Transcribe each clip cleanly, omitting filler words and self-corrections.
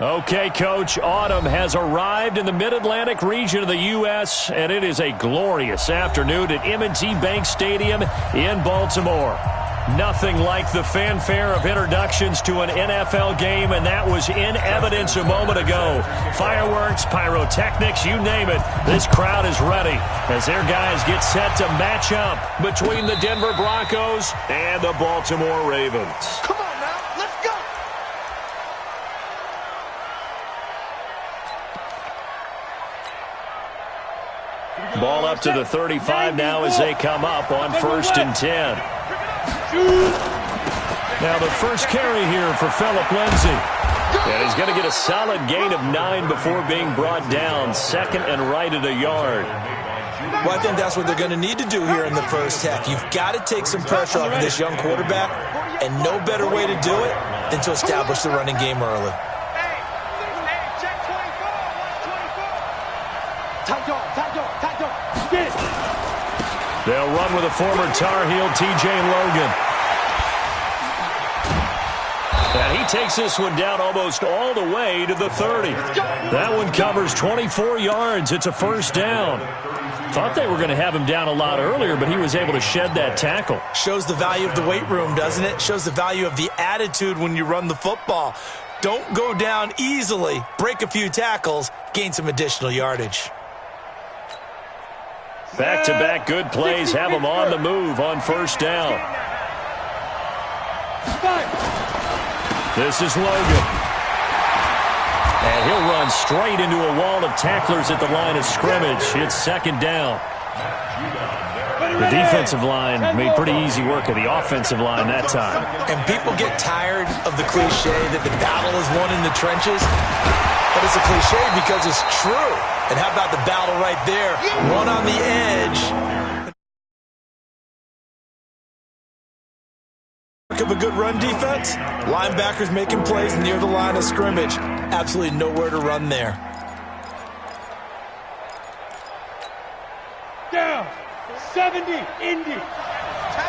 Okay, Coach, autumn has arrived in the Mid-Atlantic region of the U.S., and it is a glorious afternoon at M&T Bank Stadium in Baltimore. Nothing like the fanfare of introductions to an NFL game, and that was in evidence a moment ago. Fireworks, pyrotechnics, you name it. This crowd is ready as their guys get set to match up between the Denver Broncos and the Baltimore Ravens. Come on now, let's go! Ball up to the 35 now as they come up on 1st and 10. Now the first carry here for Phillip Lindsay. And he's going to get a solid gain of 9 before being brought down. 2nd and right at a yard. Well, I think that's what they're going to need to do here in the first half. You've got to take some pressure off of this young quarterback, and no better way to do it than to establish the running game early. They'll run with a former Tar Heel, T.J. Logan. And he takes this one down almost all the way to the 30. That one covers 24 yards. It's a first down. Thought they were going to have him down a lot earlier, but he was able to shed that tackle. Shows the value of the weight room, doesn't it? Shows the value of the attitude when you run the football. Don't go down easily. Break a few tackles. Gain some additional yardage. Back-to-back good plays have him on the move on first down. This is Logan. And he'll run straight into a wall of tacklers at the line of scrimmage. It's 2nd down. The defensive line made pretty easy work of the offensive line that time. And people get tired of the cliche that the battle is won in the trenches. But it's a cliche because it's true. And how about the battle right there? One on the edge. Of a good run defense. Linebackers making plays near the line of scrimmage. Absolutely nowhere to run there. Down. 70. Indy.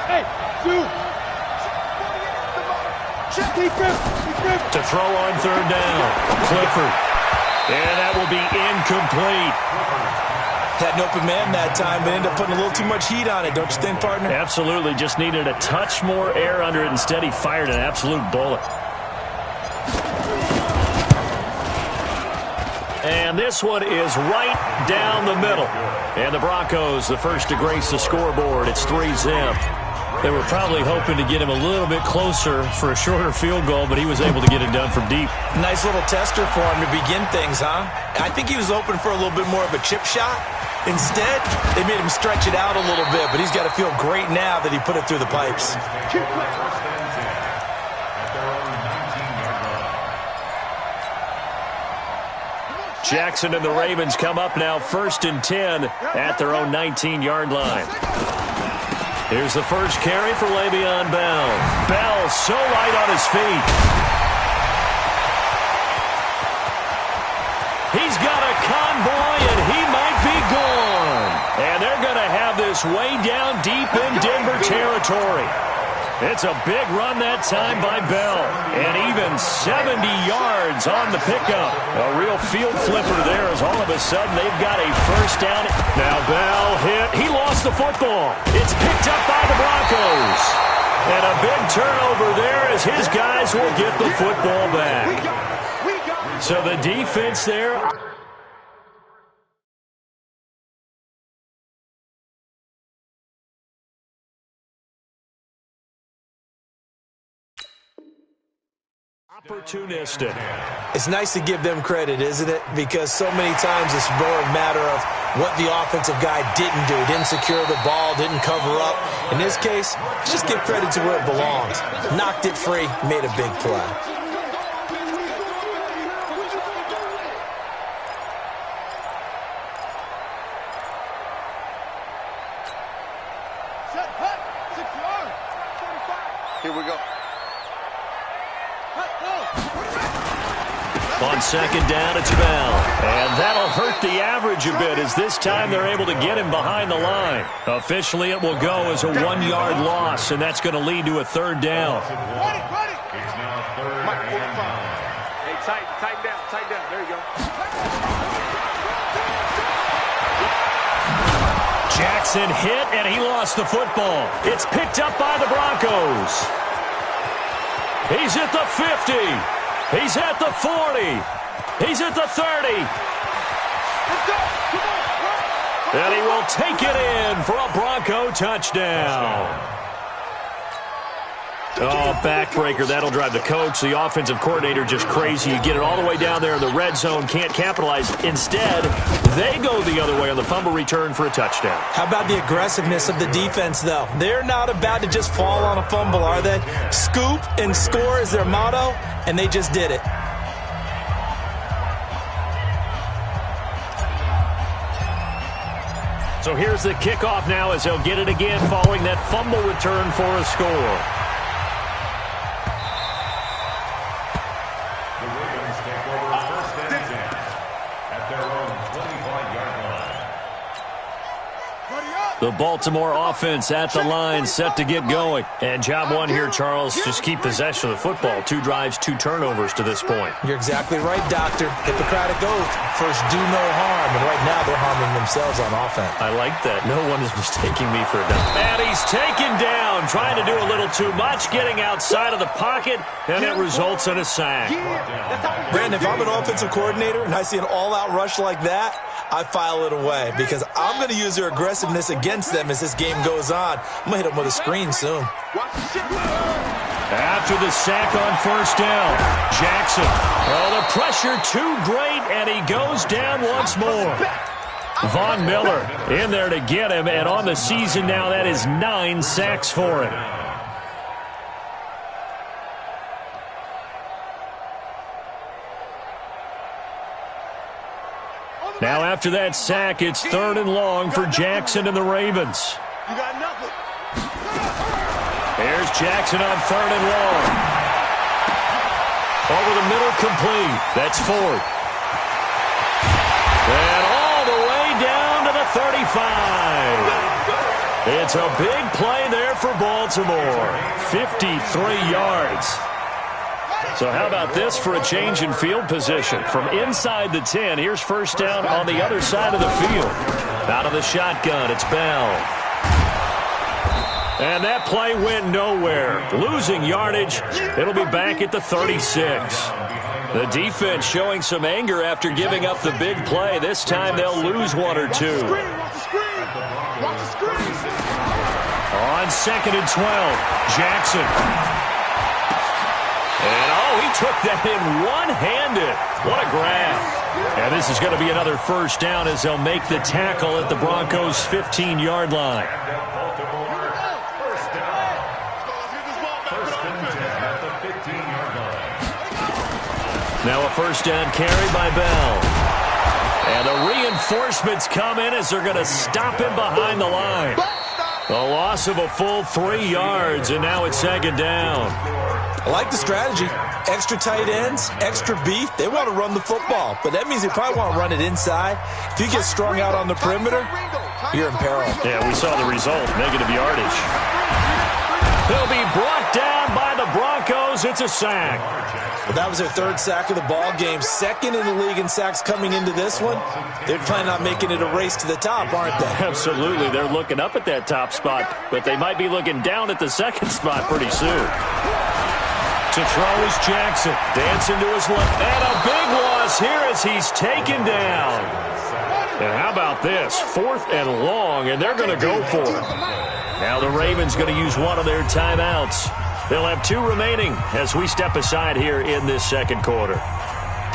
Hey, two. To throw on 3rd down. Clifford. And that will be incomplete. Had an open man that time, but ended up putting a little too much heat on it, don't you think, partner? Absolutely. Just needed a touch more air under it. Instead, he fired an absolute bullet. And this one is right down the middle. And the Broncos, the first to grace the scoreboard. It's 3-zip. They were probably hoping to get him a little bit closer for a shorter field goal, but he was able to get it done from deep. Nice little tester for him to begin things, huh? I think he was hoping for a little bit more of a chip shot. Instead, they made him stretch it out a little bit, but he's got to feel great now that he put it through the pipes. Jackson and the Ravens come up now 1st and 10 at their own 19-yard line. Here's the first carry for Le'Veon Bell. Bell so light on his feet. He's got a convoy, and he might be gone. And they're going to have this way down deep in Denver territory. It's a big run that time by Bell. And even 70 yards on the pickup. A real field flipper there as all of a sudden they've got a first down. Now Bell hit. He lost the football. It's picked up by the Broncos. And a big turnover there as his guys will get the football back. So the defense there. Opportunistic. It's nice to give them credit, isn't it? Because so many times it's more a matter of what the offensive guy didn't do. Didn't secure the ball, didn't cover up. In this case, just give credit to where it belongs. Knocked it free, made a big play. Here we go. On second down, it's Bell. And that'll hurt the average a bit as this time they're able to get him behind the line. Officially, it will go as a 1-yard loss, and that's going to lead to a 3rd down. It's now 3rd and 5. Tighten down. There you go. Jackson hit, and he lost the football. It's picked up by the Broncos. He's at the 50. He's at the 40. He's at the 30. And he will take it in for a Bronco touchdown. Oh, backbreaker. That'll drive the coach, the offensive coordinator, just crazy. You get it all the way down there in the red zone, can't capitalize. Instead, they go the other way on the fumble return for a touchdown. How about the aggressiveness of the defense, though? They're not about to just fall on a fumble, are they? Scoop and score is their motto, and they just did it. So here's the kickoff now as they'll get it again following that fumble return for a score. The Baltimore offense at the line, set to get going. And job one here, Charles, just keep possession of the football. 2 drives, 2 turnovers to this point. You're exactly right, Doctor. Hippocratic oath. First, do no harm. And right now, they're harming themselves on offense. I like that. No one is mistaking me for a dumb. And he's taken down, trying to do a little too much, getting outside of the pocket, and it results in a sack. Brandon, if I'm an offensive coordinator and I see an all-out rush like that, I file it away because I'm going to use their aggressiveness against them as this game goes on. I'm going to hit them with a screen soon. After the sack on first down, Jackson. Oh, the pressure too great, and he goes down once more. Von Miller in there to get him, and on the season now, that is 9 sacks for him. Now after that sack, it's 3rd and long for Jackson and the Ravens. You got nothing. Here's Jackson on 3rd and long. Over the middle, complete. That's Ford. And all the way down to the 35. It's a big play there for Baltimore. 53 yards. So how about this for a change in field position? From inside the 10, here's first down on the other side of the field. Out of the shotgun, it's Bell. And that play went nowhere. Losing yardage. It'll be back at the 36. The defense showing some anger after giving up the big play. This time they'll lose 1 or 2. On 2nd and 12, Jackson. And, oh, he took that in one-handed. What a grab. And this is going to be another first down as they'll make the tackle at the Broncos' 15-yard line. Now a first down carry by Bell. And the reinforcements come in as they're going to stop him behind the line. A loss of a full 3 yards, and now it's 2nd down. I like the strategy. Extra tight ends, extra beef. They want to run the football, but that means they probably want to run it inside. If you get strung out on the perimeter, you're in peril. Yeah, we saw the result, negative yardage. He'll be brought down by the Broncos. It's a sack. Well, that was their 3rd sack of the ball game. 2nd in the league in sacks coming into this one. They're planning on making it a race to the top, aren't they? Absolutely. They're looking up at that top spot, but they might be looking down at the 2nd spot pretty soon. To throw is Jackson. Dancing to his left. And a big loss here as he's taken down. And how about this? 4th and long, and they're going to go for it. Now the Ravens going to use one of their timeouts. They'll have 2 remaining as we step aside here in this 2nd quarter.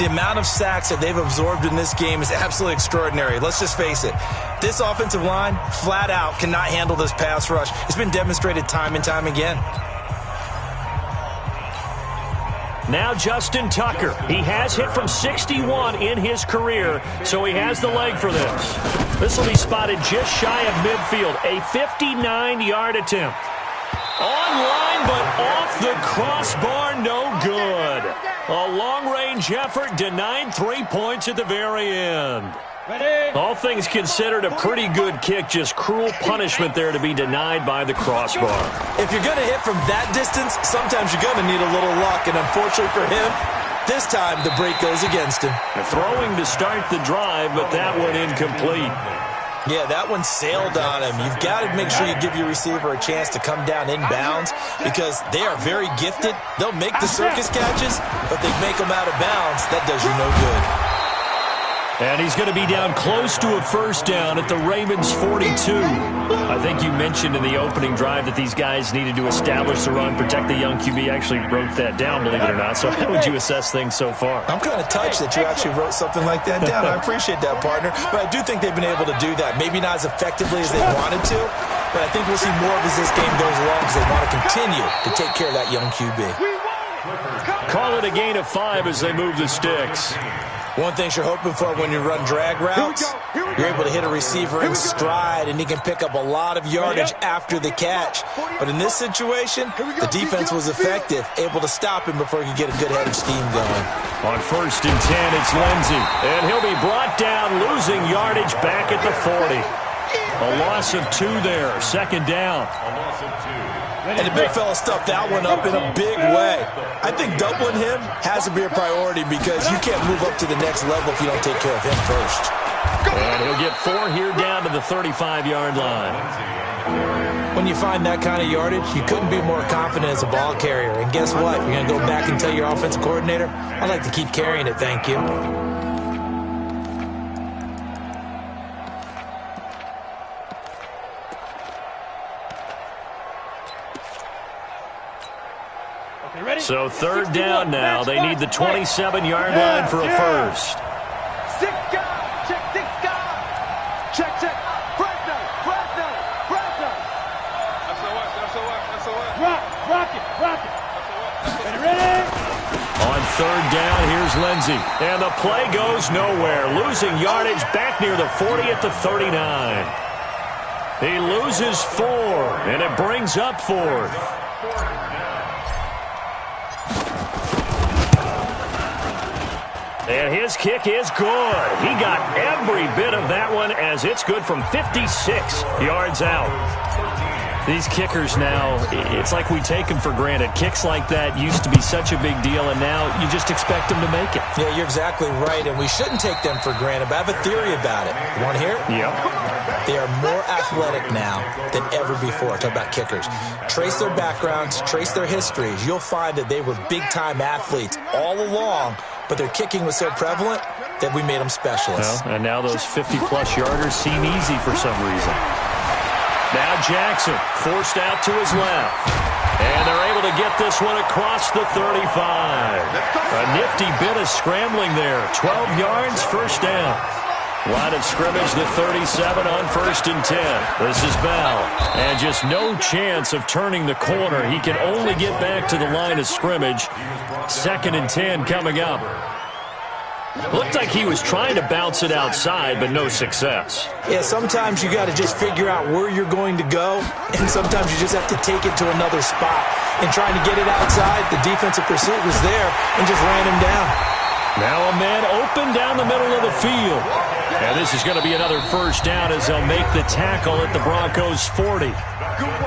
The amount of sacks that they've absorbed in this game is absolutely extraordinary. Let's just face it. This offensive line, flat out, cannot handle this pass rush. It's been demonstrated time and time again. Now Justin Tucker. He has hit from 61 in his career, so he has the leg for this. This will be spotted just shy of midfield. A 59-yard attempt. Online, but off the crossbar, no good. A long-range effort denied 3 points at the very end. All things considered, a pretty good kick, just cruel punishment there to be denied by the crossbar. If you're going to hit from that distance, sometimes you're going to need a little luck, and unfortunately for him, This time, the break goes against him. Throwing to start the drive, but that one incomplete. Yeah, that one sailed on him. You've got to make sure you give your receiver a chance to come down inbounds because they are very gifted. They'll make the circus catches, but they make them out of bounds. That does you no good. And he's going to be down close to a first down at the Ravens' 42. I think you mentioned in the opening drive that these guys needed to establish the run, protect the young QB. Actually wrote that down, believe it or not. So how would you assess things so far? I'm kind of touched that you actually wrote something like that down. I appreciate that, partner. But I do think they've been able to do that. Maybe not as effectively as they wanted to, but I think we'll see more of as this game goes along because they want to continue to take care of that young QB. Call it a gain of 5 as they move the sticks. One thing you're hoping for when you run drag routes, you're able to hit a receiver in stride, and he can pick up a lot of yardage after the catch. But in this situation, the defense was effective, able to stop him before he could get a good head of steam going. On 1st and 10, it's Lindsey. And he'll be brought down, losing yardage back at the 40. A loss of 2 there, 2nd down. And the big fella stuffed that one up in a big way. I think doubling him has to be a priority because you can't move up to the next level if you don't take care of him first. And he'll get 4 here down to the 35-yard line. When you find that kind of yardage, you couldn't be more confident as a ball carrier. And guess what? You're going to go back and tell your offensive coordinator, I'd like to keep carrying it, thank you. So 3rd down now. They need the 27-yard line for a first. 6 guard. Check 6 guard. Check. Fresno. Rock it. Ready? On 3rd down, here's Lindsey. And the play goes nowhere. Losing yardage back near the 40 at the 39. He loses 4, and it brings up 4th. And his kick is good. He got every bit of that one as it's good from 56 yards out. These kickers now, it's like we take them for granted. Kicks like that used to be such a big deal, and now you just expect them to make it. Yeah, you're exactly right, and we shouldn't take them for granted, but I have a theory about it. You want to hear it? Yep. They are more athletic now than ever before. Talk about kickers. Trace their backgrounds, trace their histories. You'll find that they were big-time athletes all along, but their kicking was so prevalent that we made them specialists. Well, and now those 50-plus yarders seem easy for some reason. Now Jackson forced out to his left. And they're able to get this one across the 35. A nifty bit of scrambling there. 12 yards, first down. Line of scrimmage, the 37 on 1st and 10. This is Bell. And just no chance of turning the corner. He can only get back to the line of scrimmage. 2nd and 10 coming up. Looked like he was trying to bounce it outside, but no success. Yeah, sometimes you got to just figure out where you're going to go, and sometimes you just have to take it to another spot. And trying to get it outside, the defensive pursuit was there and just ran him down. Now a man open down the middle of the field. And this is going to be another first down as they'll make the tackle at the Broncos' 40.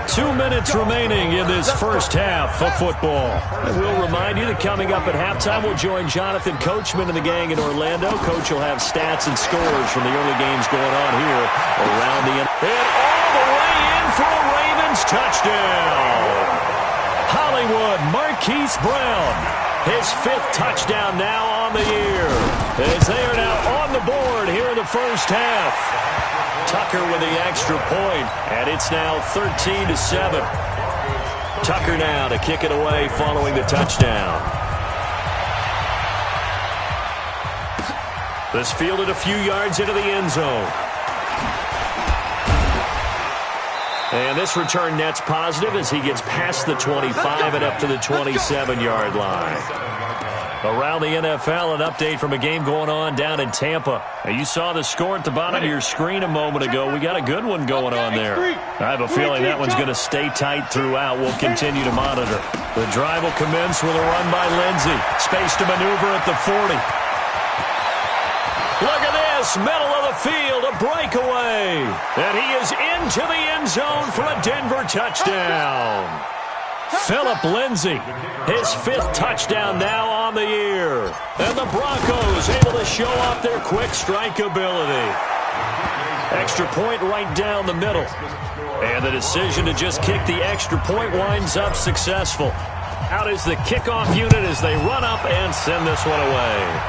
2 minutes remaining in this first half of football. And we'll remind you that coming up at halftime, we'll join Jonathan Coachman and the gang in Orlando. Coach will have stats and scores from the early games going on here around the end. And all the way in for a Ravens touchdown. Hollywood Marquise Brown. His 5th touchdown now on the year. As they are now on the board here in the first half. Tucker with the extra point, and it's now 13-7. Tucker now to kick it away following the touchdown. This fielded a few yards into the end zone. And this return net's positive as he gets past the 25 and up to the 27-yard line. Around the NFL, an update from a game going on down in Tampa. Now, you saw the score at the bottom of your screen a moment ago. We got a good one going on there. I have a feeling that one's going to stay tight throughout. We'll continue to monitor. The drive will commence with a run by Lindsey. Space to maneuver at the 40. Look at this, middle of the field, a breakaway. And he is into the end zone for a Denver touchdown. Philip Lindsey, his 5th touchdown now on the year. And the Broncos able to show off their quick strike ability. Extra point right down the middle. And the decision to just kick the extra point winds up successful. Out is the kickoff unit as they run up and send this one away.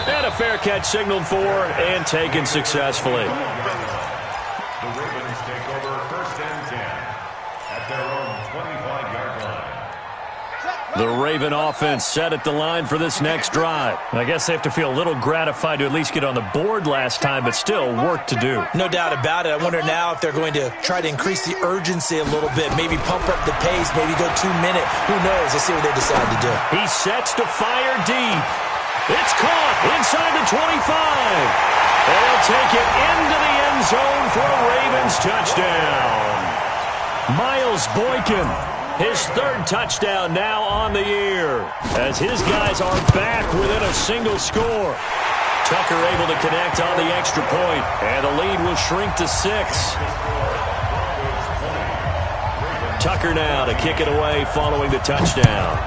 And a fair catch signaled for and taken successfully. The Ravens take over 1st and 10 at their own 25-yard line. The Raven offense set at the line for this next drive. I guess they have to feel a little gratified to at least get on the board last time, but still work to do. No doubt about it. I wonder now if they're going to try to increase the urgency a little bit, maybe pump up the pace, maybe go 2 minute. Who knows? Let's see what they decide to do. He sets to fire deep. It's caught inside the 25. And he'll take it into the end zone for a Ravens touchdown. Miles Boykin, his 3rd touchdown now on the year, as his guys are back within a single score. Tucker able to connect on the extra point, and the lead will shrink to 6. Tucker now to kick it away following the touchdown.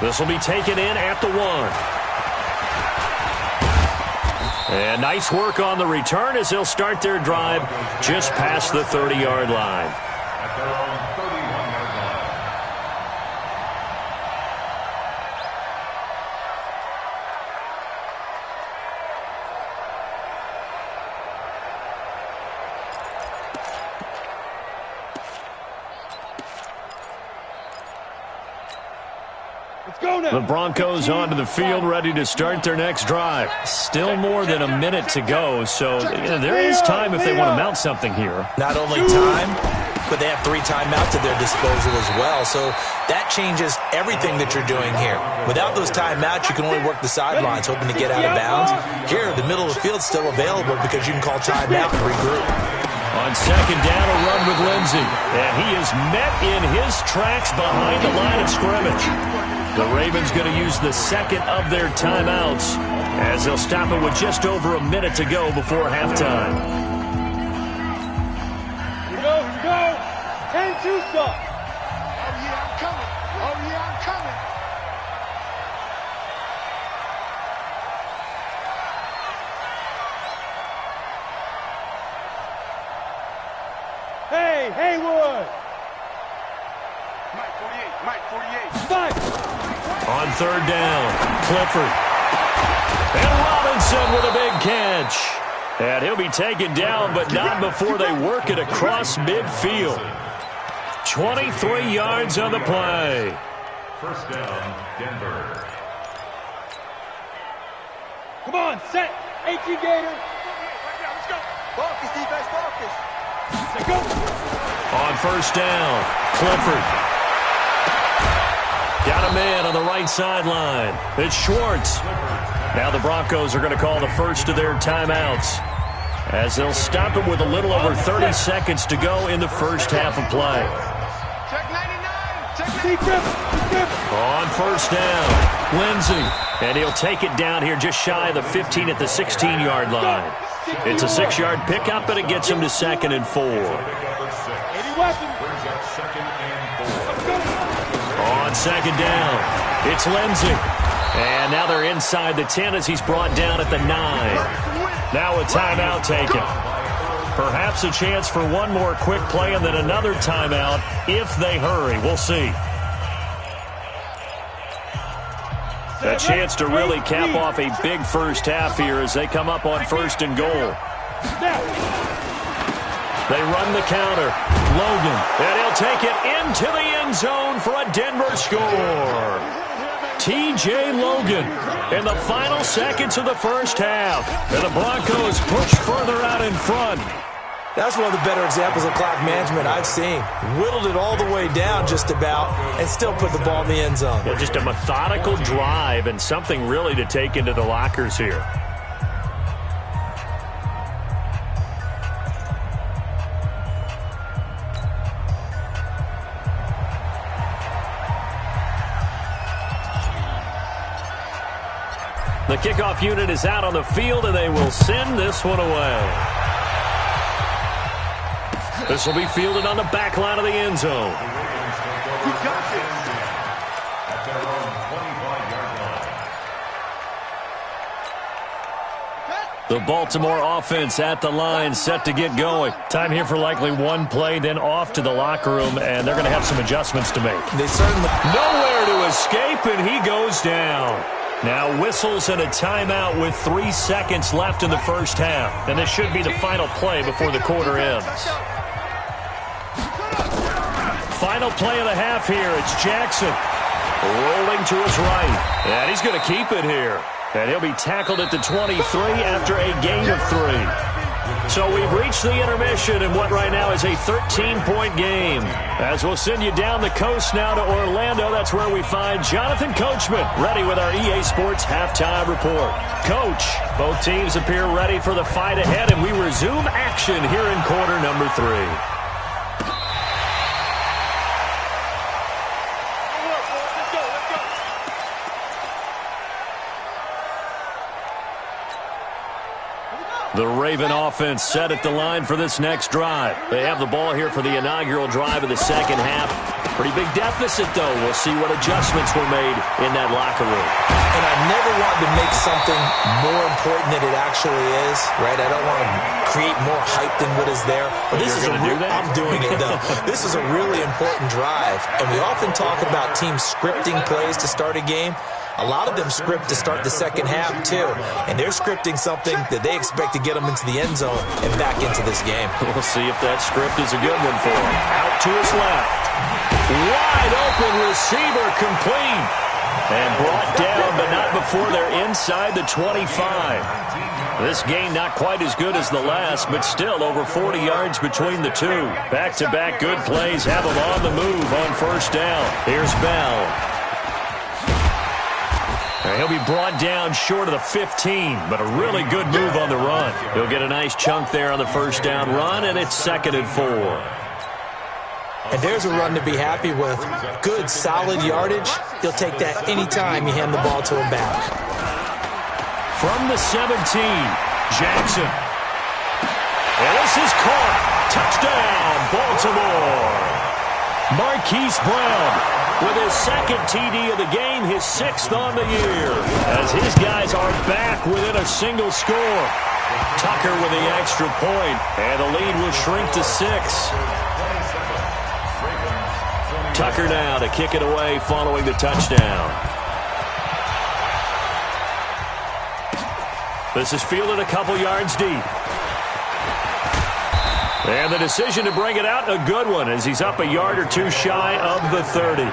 This will be taken in at the 1. And nice work on the return as they'll start their drive just past the 30-yard line. At their own 31-yard line. The Broncos onto the field, ready to start their next drive. Still more than a minute to go, so there is time if they want to mount something here. Not only time, but they have 3 timeouts at their disposal as well, so that changes everything that you're doing here. Without those timeouts, you can only work the sidelines, hoping to get out of bounds. Here, the middle of the field's still available because you can call timeout and regroup. On 2nd down, a run with Lindsey. And he is met in his tracks behind the line of scrimmage. The Ravens going to use the 2nd of their timeouts as they'll stop it with just over a minute to go before halftime. Here we go. 10-2 stop. Oh, yeah, I'm coming. Oh, yeah, I'm coming. Hey, Haywood. Mike 48. Fight. On 3rd down, Clifford. And Robinson with a big catch. And he'll be taken down, but not before they work it across midfield. 23 yards on the play. 1st down, Denver. Come on, set. 18 Gator. Let's go. Focus, defense, focus. Let's go. On 1st down, Clifford. Got a man on the right sideline. It's Schwartz. Now the Broncos are going to call the first of their timeouts as they'll stop it with a little over 30 seconds to go in the first half of play. Check 99. Check On 1st down, Lindsey. And he'll take it down here just shy of the 15 at the 16-yard line. It's a 6-yard pickup, but it gets him to 2nd and 4. Brings up 2nd and 4. On 2nd down, it's Lindsey. And now they're inside the 10 as he's brought down at the 9. Now a timeout taken. Perhaps a chance for one more quick play and then another timeout if they hurry. We'll see. A chance to really cap off a big first half here as they come up on 1st and goal. They run the counter. Logan. And he'll take it into the end zone for a Denver score. T.J. Logan in the final seconds of the first half. And the Broncos push further out in front. That's one of the better examples of clock management I've seen. Whittled it all the way down just about and still put the ball in the end zone. Yeah, just a methodical drive and something really to take into the lockers here. The kickoff unit is out on the field, and they will send this one away. This will be fielded on the back line of the end zone. The Baltimore offense at the line, set to get going. Time here for likely one play, then off to the locker room, and they're going to have some adjustments to make. They certainly... Nowhere to escape, and he goes down. Now whistles and a timeout with 3 seconds left in the first half. And this should be the final play before the quarter ends. Final play of the half here. It's Jackson rolling to his right. And he's going to keep it here. And he'll be tackled at the 23 after a gain of 3. So we've reached the intermission in what right now is a 13-point game. As we'll send you down the coast now to Orlando, that's where we find Jonathan Coachman, ready with our EA Sports halftime report. Coach, both teams appear ready for the fight ahead, and we resume action here in quarter number 3. The Raven offense set at the line for this next drive. They have the ball here for the inaugural drive of the second half. Pretty big deficit, though. We'll see what adjustments were made in that locker room. And I never want to make something more important than it actually is, right? I don't want to create more hype than what is there. But this is I'm doing it, though. This is a really important drive. And we often talk about teams scripting plays to start a game. A lot of them script to start the second half, too. And they're scripting something that they expect to get them into the end zone and back into this game. We'll see if that script is a good one for him. Out to his left. Wide open receiver complete. And brought down, but not before they're inside the 25. This game not quite as good as the last, but still over 40 yards between the two. Back-to-back good plays have them on the move on first down. Here's Bell. He'll be brought down short of the 15, but a really good move on the run. He'll get a nice chunk there on the first down run, and it's 2nd and 4. And there's a run to be happy with. Good, solid yardage. He'll take that anytime you hand the ball to him back. From the 17, Jackson. And this is caught. Touchdown, Baltimore. Marquise Brown with his 2nd TD of the game, his 6th on the year, as his guys are back within a single score. Tucker with the extra point, and the lead will shrink to 6. Tucker now to kick it away following the touchdown. This is fielded a couple yards deep. And the decision to bring it out, a good one, as he's up a yard or two shy of the 30.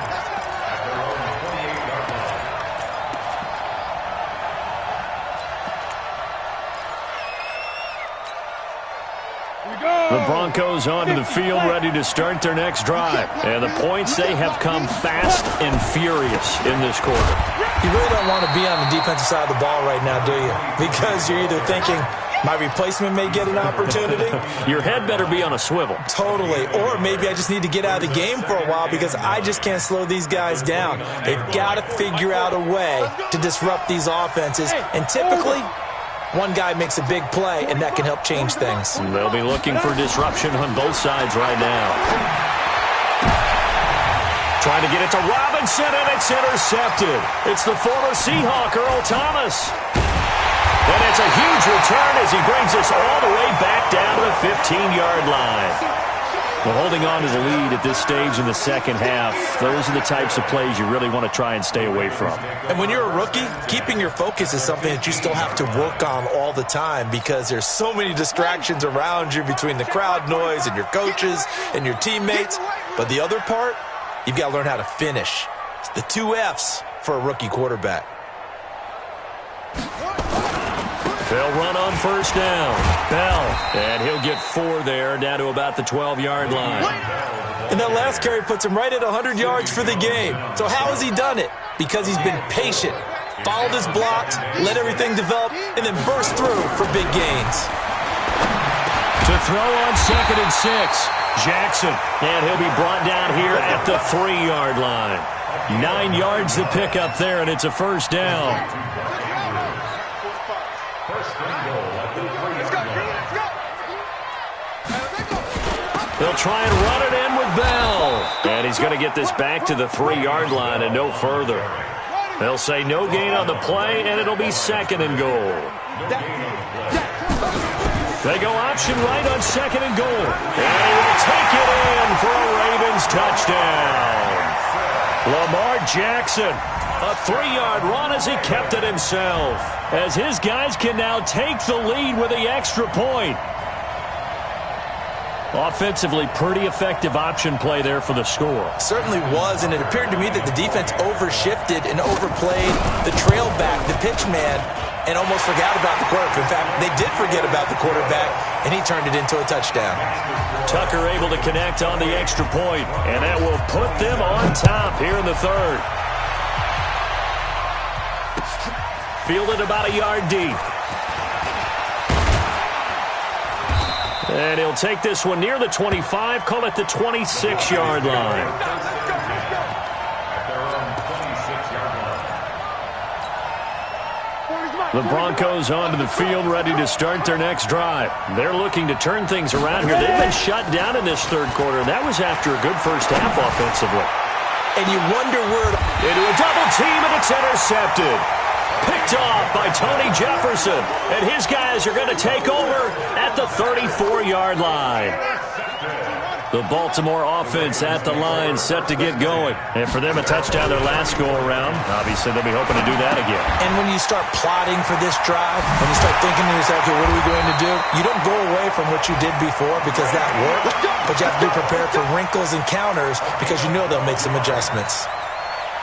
The Broncos onto the field, ready to start their next drive. And the points, they have come fast and furious in this quarter. You really don't want to be on the defensive side of the ball right now, do you? Because you're either thinking, my replacement may get an opportunity. Your head better be on a swivel. Totally. Or maybe I just need to get out of the game for a while because I just can't slow these guys down. They've got to figure out a way to disrupt these offenses. And typically, one guy makes a big play, and that can help change things. They'll be looking for disruption on both sides right now. Trying to get it to Robinson, and it's intercepted. It's the former Seahawk, Earl Thomas. And it's a huge return as he brings us all the way back down to the 15-yard line. Well, holding on to the lead at this stage in the second half, those are the types of plays you really want to try and stay away from. And when you're a rookie, keeping your focus is something that you still have to work on all the time because there's so many distractions around you between the crowd noise and your coaches and your teammates. But the other part, you've got to learn how to finish. It's the 2 F's for a rookie quarterback. They'll run on first down. Bell, and he'll get 4 there, down to about the 12-yard line. And that last carry puts him right at 100 yards for the game. So how has he done it? Because he's been patient, followed his blocks, let everything develop, and then burst through for big gains. To throw on 2nd and 6, Jackson, and he'll be brought down here at the 3-yard line. 9 yards to pick up there, and it's a first down. They'll try and run it in with Bell. And he's going to get this back to the 3-yard line and no further. They'll say no gain on the play, and it'll be 2nd and goal. They go option right on 2nd and goal. And he will take it in for a Ravens touchdown. Lamar Jackson, a 3-yard run as he kept it himself. As his guys can now take the lead with the extra point. Offensively, pretty effective option play there for the score. Certainly was, and it appeared to me that the defense overshifted and overplayed the trail back, the pitch man, and almost forgot about the quarterback. In fact, they did forget about the quarterback, and he turned it into a touchdown. Tucker able to connect on the extra point, and that will put them on top here in the 3rd. Fielded about a yard deep. And he'll take this one near the 25, call it the 26-yard line. The Broncos onto the field, ready to start their next drive. They're looking to turn things around here. They've been shut down in this 3rd quarter. That was after a good first half offensively. And you wonder where... Into a double team, and it's intercepted. Picked off by Tony Jefferson. And his guys are going to take over at the 34-yard line. The Baltimore offense at the line, set to get going. And for them, a touchdown their last go-around. Obviously, they'll be hoping to do that again. And when you start plotting for this drive, when you start thinking to yourself, okay, what are we going to do? You don't go away from what you did before because that worked. But you have to be prepared for wrinkles and counters because you know they'll make some adjustments.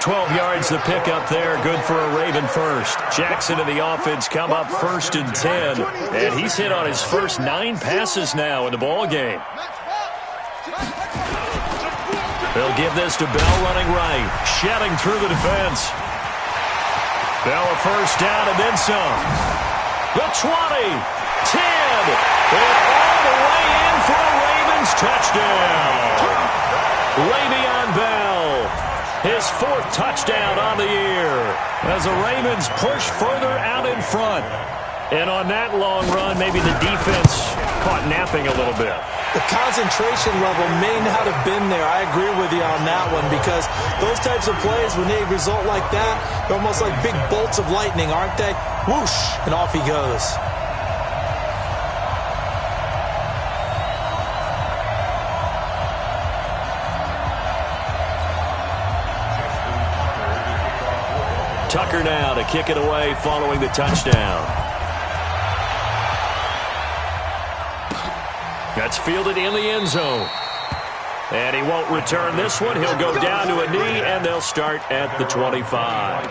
12 yards to pick up there. Good for a Raven first. Jackson and the offense come up 1st and 10. And he's hit on his first 9 passes now in the ball game. They'll give this to Bell running right. Shedding through the defense. Bell a first down and then some. The 20. 10. And all the way in for a Ravens touchdown. Le'Veon Bell. His 4th touchdown on the year as the Ravens push further out in front. And on that long run, maybe the defense caught napping a little bit. The concentration level may not have been there. I agree with you on that one because those types of plays, when they result like that, they're almost like big bolts of lightning, aren't they? Whoosh, and off he goes. Tucker now to kick it away following the touchdown. That's fielded in the end zone. And he won't return this one. He'll go down to a knee, and they'll start at the 25.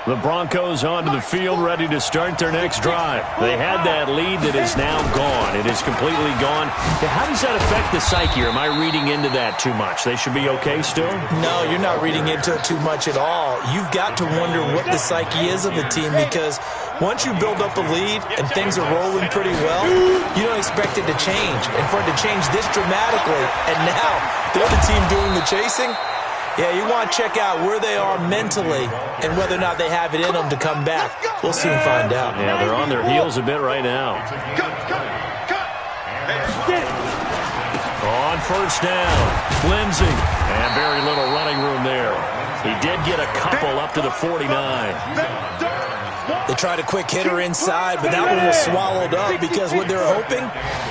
The Broncos onto the field, ready to start their next drive. They had that lead that is now gone. It is completely gone. How does that affect the psyche? Or am I reading into that too much? They should be okay still? No, you're not reading into it too much at all. You've got to wonder what the psyche is of a team because once you build up a lead and things are rolling pretty well, you don't expect it to change. And for it to change this dramatically, and now they're the team doing the chasing, yeah, you want to check out where they are mentally and whether or not they have it in them to come back. We'll soon find out. Yeah, they're on their heels a bit right now. On first down, Lindsey. And very little running room there. He did get a couple up to the 49. They tried a quick hitter inside, but that one was swallowed up because what they're hoping,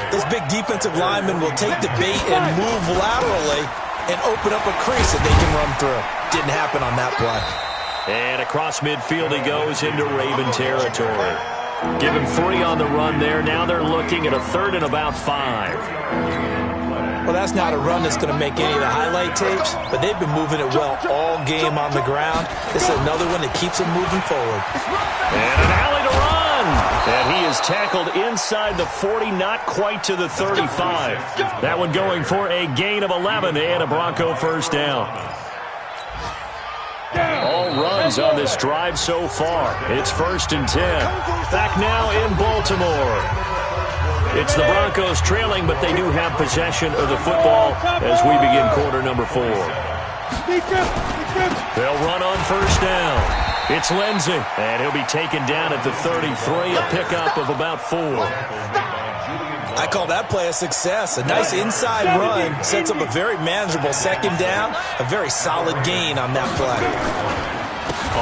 those big defensive linemen will take the bait and move laterally and open up a crease that they can run through. Didn't happen on that play. And across midfield he goes into Raven territory. Give him 3 on the run there. Now they're looking at a 3rd and about 5. Well, that's not a run that's going to make any of the highlight tapes, but they've been moving it well all game on the ground. This is another one that keeps them moving forward. And an alley to run. And he is tackled inside the 40, not quite to the 35. That one going for a gain of 11 and a Bronco first down. All runs on this drive so far. It's 1st and 10. Back now in Baltimore. It's the Broncos trailing, but they do have possession of the football as we begin quarter number 4. They'll run on first down. It's Lindsey, and he'll be taken down at the 33, a pickup of about 4. I call that play a success. A nice inside run sets up a very manageable second down, a very solid gain on that play.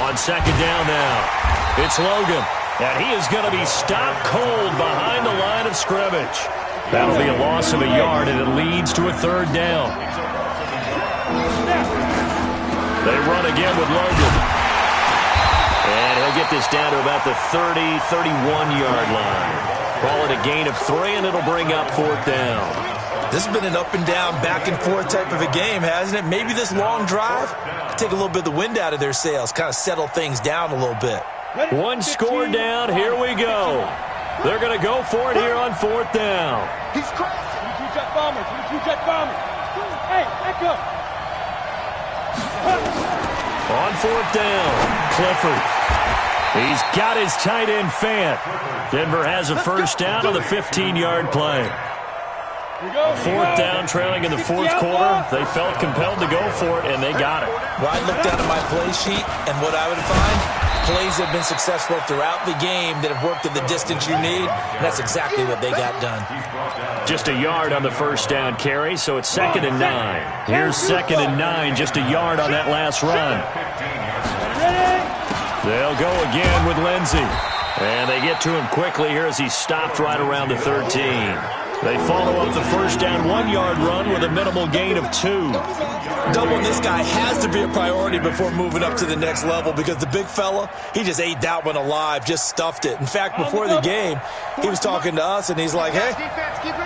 On second down now, it's Logan, and he is going to be stopped cold behind the line of scrimmage. That'll be a loss of a yard, and it leads to a third down. They run again with Logan. And he'll get this down to about the 30, 31-yard line. Call it a gain of 3, and it'll bring up fourth down. This has been an up and down, back and forth type of a game, hasn't it? Maybe this long drive take a little bit of the wind out of their sails, kind of settle things down a little bit. One score down. Here we go. They're going to go for it here on fourth down. He's crazy. Two jet bombers. Hey, echo. On fourth down, Clifford. He's got his tight end Fant. Denver has a first down on the 15-yard play. Fourth down, trailing in the fourth quarter. They felt compelled to go for it, and they got it. Well, I looked down at my play sheet, and what I would find, plays have been successful throughout the game that have worked at the distance you need, and that's exactly what they got done. Just a yard on the first down carry, so it's 2nd and 9. Here's 2nd and 9, just a yard on that last run. They'll go again with Lindsey. And they get to him quickly here as he's stopped right around the 13. They follow up the first down 1-yard run with a minimal gain of 2. Doubling this guy has to be a priority before moving up to the next level because the big fella, he just ate that one alive, just stuffed it. In fact, before the game, he was talking to us, and he's like, hey,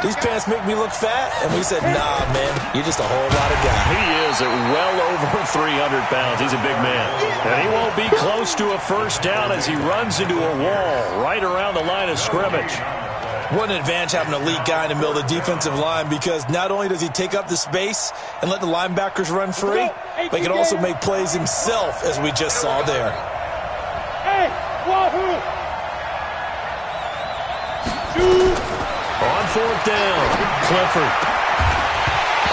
these pants make me look fat. And we said, nah, man, you're just a whole lot of guy. He is at well over 300 pounds. He's a big man. And he won't be close to a first down as he runs into a wall right around the line of scrimmage. What an advantage having an elite guy in the middle of the defensive line because not only does he take up the space and let the linebackers run free, but he can also make plays himself, as we just saw there. Hey, wahoo! On fourth down, Clifford.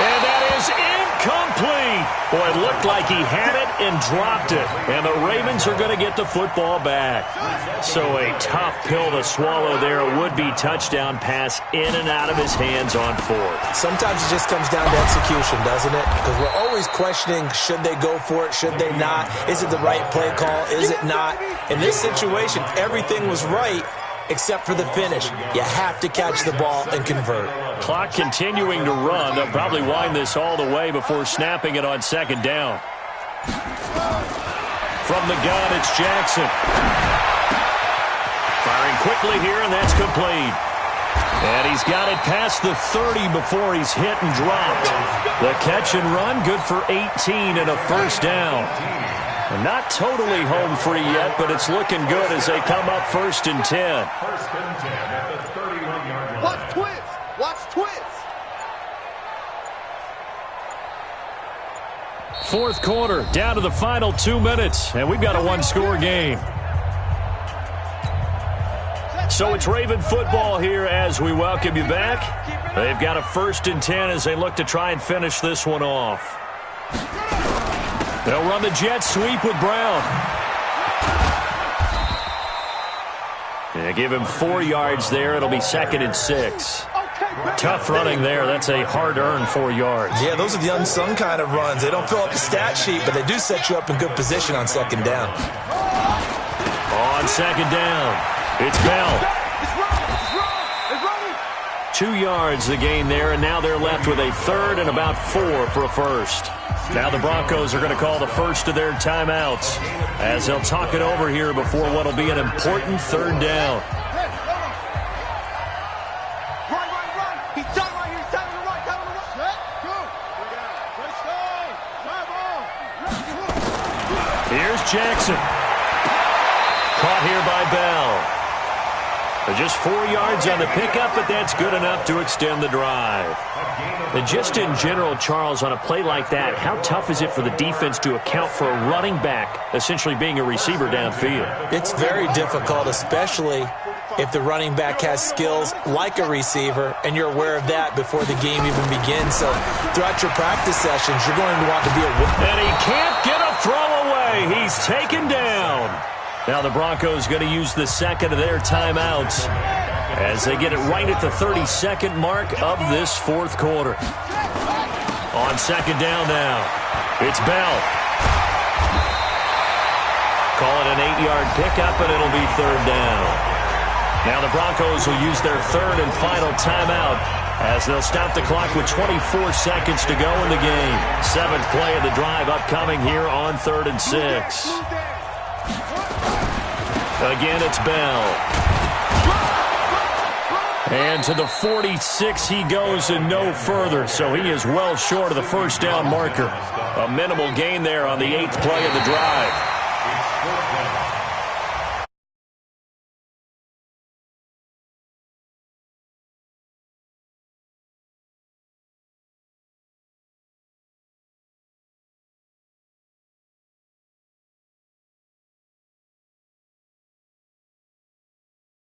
And that is incomplete. Boy, it looked like he had it and dropped it. And the Ravens are going to get the football back. So a tough pill to swallow there. A would-be touchdown pass in and out of his hands on fourth. Sometimes it just comes down to execution, doesn't it? Because we're always questioning, should they go for it, should they not? Is it the right play call, is it not? In this situation, everything was right except for the finish. You have to catch the ball and convert. Clock continuing to run. They'll probably wind this all the way before snapping it on second down. From the gun, it's Jackson. Firing quickly here, and that's complete. And he's got it past the 30 before he's hit and dropped. The catch and run, good for 18 and a first down. And not totally home free yet, but it's looking good as they come up 1st and 10. First and 10 at the 31-yard line. Watch twins. Watch twins. Fourth quarter, down to the final 2 minutes, and we've got a one-score game. So it's Raven football here as we welcome you back. They've got a 1st and 10 as they look to try and finish this one off. They'll run the jet sweep with Brown. They give him 4 yards there. It'll be 2nd and 6. Tough running there. That's a hard-earned 4 yards. Yeah, those are the unsung kind of runs. They don't fill up the stat sheet, but they do set you up in good position on second down. On second down, it's Bell. 2 yards the gain there, and now they're left with a 3rd and about 4 for a first. Now the Broncos are going to call the first of their timeouts as they'll talk it over here before what will be an important 3rd down. Run. He's done right here. He's down on the right. Here's Jackson. Caught here by Bell. Just 4 yards on the pickup, but that's good enough to extend the drive. And just in general, Charles, on a play like that, how tough is it for the defense to account for a running back essentially being a receiver downfield? It's very difficult, especially if the running back has skills like a receiver, and you're aware of that before the game even begins. So throughout your practice sessions, you're going to want to be a... And he can't get a throw away. He's taken down. Now the Broncos going to use the second of their timeouts. as they get it right at the 32nd mark of this fourth quarter. On second down now, it's Bell. Call it an 8-yard pickup, and it'll be third down. Now the Broncos will use their third and final timeout as they'll stop the clock with 24 seconds to go in the game. Seventh play of the drive upcoming here on 3rd and 6. Again, it's Bell. And to the 46 he goes and no further, so he is well short of the first down marker. A minimal gain there on the 8th play of the drive.